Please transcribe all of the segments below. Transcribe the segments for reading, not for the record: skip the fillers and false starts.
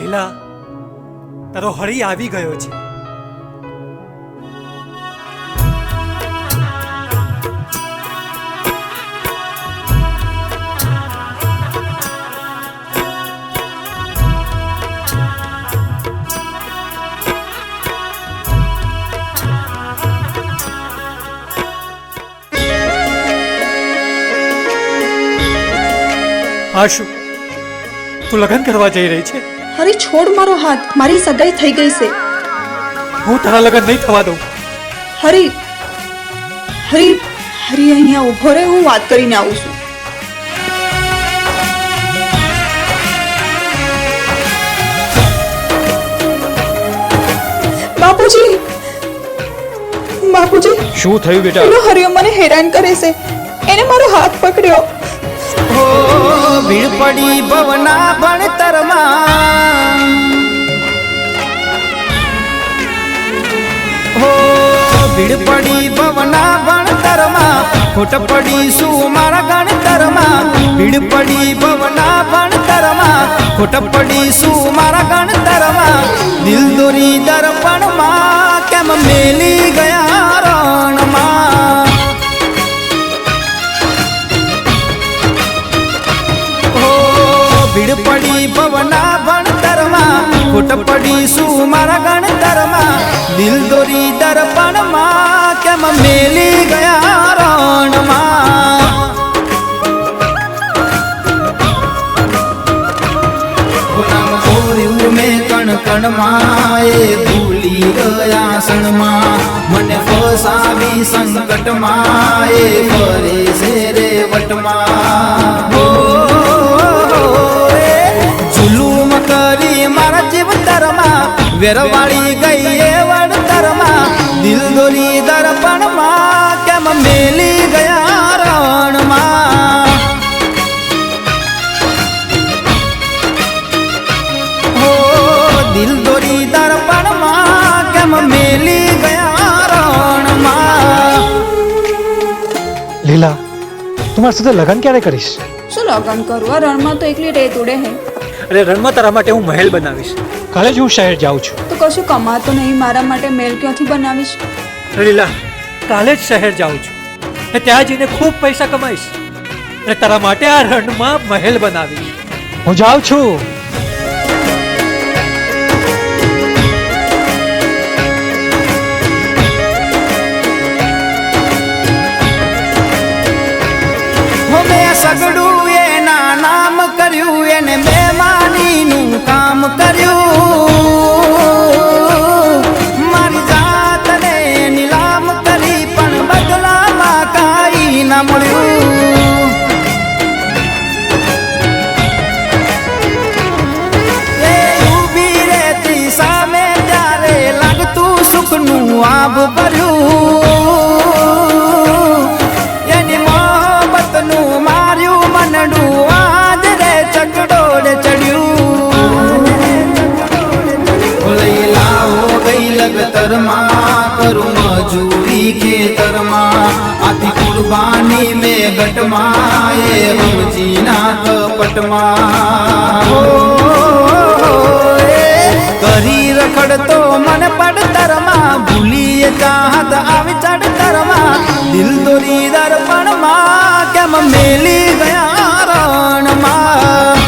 લીલા, તારો હરી આવી ગયો છે. આ શું, તું લગ્ન કરવા જઈ રહી છે? હરી છોડ મારો હાથ, મારી સગાઈ થઈ ગઈ છે. હું તારા લગ્ન નહીં થવા દઉં. હરી હરી હરી અહીંયા ઊભો રહે, હું વાત કરીને આવું છું. બાપુજી, બાપુજી, શું થયું બેટા? પેલો હરિયો મને હેરાન કરે છે. એને મારો હાથ પકડ્યો. હો ભીડ પડી ભવના ભણતરમાં, હો ભીડ પડી ભવના ભણતરમાં, ખોટ પડી શું મારા ગણતરમાં. ભીડ પડી ભવના ભણતરમાં, ખોટ પડી શું મારા ગણતરમાં. દિલ દોરી દર્પણમાં કેમ મેલી ગયા રણમાં. ભીડ પડી ભવના ભણતરમાં, ખોટ પડી શું મારા ગણતરમાં. દિલ દોરી દર્પણમાં કેમ મેલી ગયા રણમાં. મેં કણ કણમાં એ ભૂલી ગયા ક્ષણમાં. મને ફસાવી સંકટમાં એ ફરે છે રે વટમાં. જુલુમ કરી મારા જીવતરમાં, વેરવાળી ગઈ એ વડતરમાં. દિલ દોરી દર્પણમાં કેમ મેલી ગયા રણમાં. હો દિલ દોરી દર્પણમાં કેમ મેલી ગયા રણમાં. લીલા, તું મારી સાથે લગ્ન ક્યારે કરીશ? શું લગન કરું? આ રણમાં તો એકલી રેત ઉડે હે. અરે રણમાં તારા માટે હું મહેલ બનાવીશ. કાલે જ હું શહેર જાઉં છું. તો કશું કમાતો નહીં, મારા માટે મેલ ક્યાંથી બનાવીશ? લીલા, કાલે જ શહેર જાઉં છું ને ત્યાં જઈને ખૂબ પૈસા કમાઈશ અને તારા માટે આ રણમાં મહેલ બનાવીશ. હું જાઉં છું. મેં સગડું એના નામ કર્યું, એને બેમાનીનું કામ કર્યું. મારી જાતને નીલામ કરી પણ બદલામાં કાંઈ ના મળ્યું. એ ઊભી રહેતી સામે ત્યારે લાગતું સુખનું આભ ભર્યું. એની મોહબ્બતનું માર્યું મનડું આજ રે ચકડોળે ચડ્યું. લઈ લાવો ગઈ લગતરમાં, કરું મજૂરી ખેતરમાં. આથી કુરબાની મેં ગટમાં એ રમજીના કપટમાં. કરી રખડતો મન પડતરમાં, ભૂલી ચાહત આવી ચડતરમાં. દિલ દોરી દર્પણમાં કેમ મેલી ગયા રણમાં.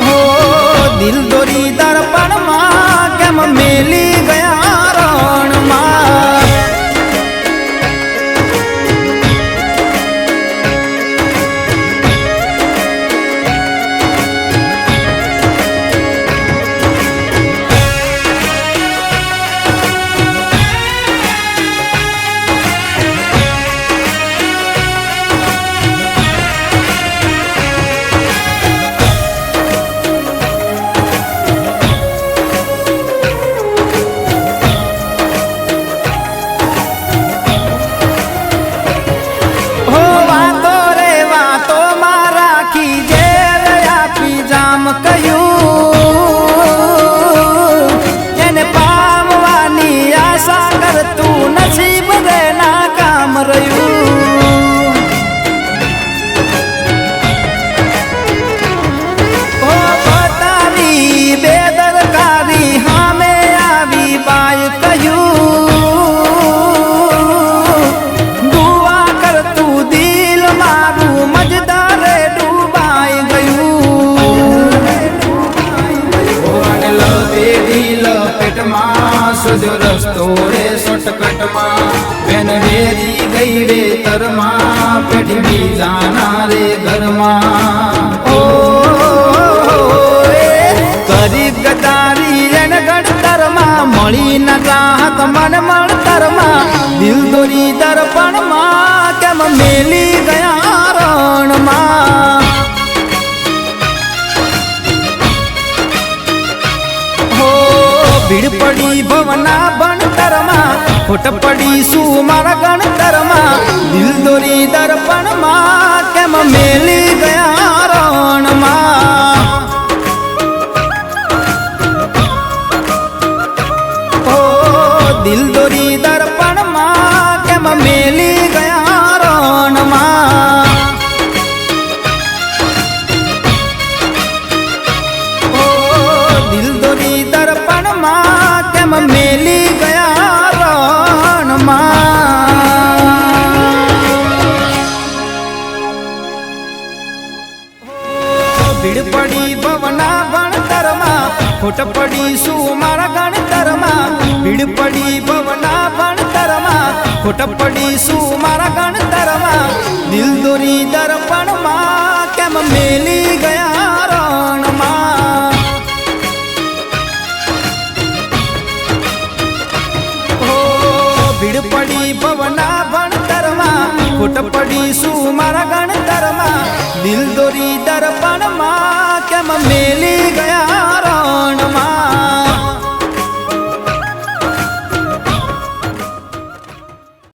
હો દિલ દોરી દર્પણમાં કેમ મેલી ગયા રણમાં. બેન વેરી ગઈ વેતરમાં પેઢી બીજાના રે ઘરમાં ઓ કરી ગદારી એને ગણતરમાં મળી ન રાહત મન મળતરમાં દિલ દોરી દર્પણમાં કેમ મેલી ગયા રણમાં ભીડ પડી ભવના ભણતરમાં ખોટ પડી શું મારા ગણતરમાં દિલ દોરી દર્પણમાં કેમ મેલી ગયા રણમાં ઓ દિલ દોરી દર્પણમાં કેમ મેલી ગયા રણમાં દિલ દોરી દર્પણમાં કેમ મેલી ગયા રણમાં ભીડ પડી ભવના ભણતરમાં ખોટ પડી શું મારા ગણતરમાં ભીડ પડી ભવના ભણતરમાં ખોટ પડી શું મારા ગણતરમાં દિલ દોરી દર્પણમાં કેમ મેલી ગયા રણમાં ભીડ પડી ભવના ભણતરમાં ખોટ પડી શું મારા ગણતરમાં દિલ દોરી દર્પણમાં કેમ મેલી